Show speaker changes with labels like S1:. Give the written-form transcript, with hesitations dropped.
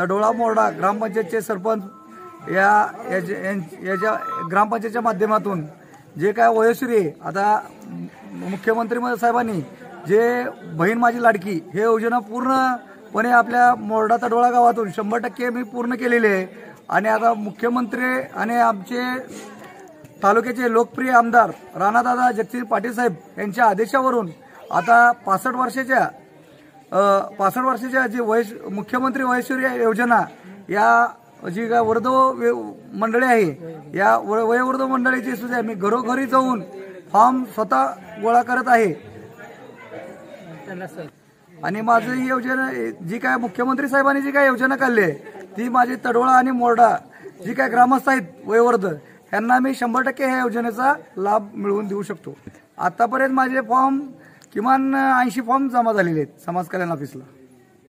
S1: तडोळा मोरडा ग्रामपंचायतचे सरपंच याच्या ग्रामपंचायतच्या माध्यमातून जे काय वयोश्री आहे, आता मुख्यमंत्री साहेबांनी जे बहीण माझी लाडकी हे योजना पूर्णपणे आपल्या मोरडा तडोळा गावातून 100% मी पूर्ण केलेली आहे। आणि आता मुख्यमंत्री आणि आमचे तालुक्याचे लोकप्रिय आमदार राणादादा जगदीश पाटील साहेब यांच्या आदेशावरून आता 65 वर्षाच्या जी मुख्यमंत्री वयोश्री योजना या जी काय वृद्ध मंडळी आहे, या वयोवृद्ध मंडळीची सुद्धा मी घरोघरी जाऊन फॉर्म स्वतः गोळा करत आहे। आणि माझी ही योजना जी काय मुख्यमंत्री साहेबांनी जी काय योजना काढली आहे ती माझी तडोळा आणि मोरडा जी काय ग्रामस्थ आहेत वयोवृद्ध यांना मी 100% ह्या योजनेचा लाभ मिळवून देऊ शकतो। आतापर्यंत माझे फॉर्म किमान 80 फॉर्म जमा झालेले आहेत समाज कल्याण ऑफिसला।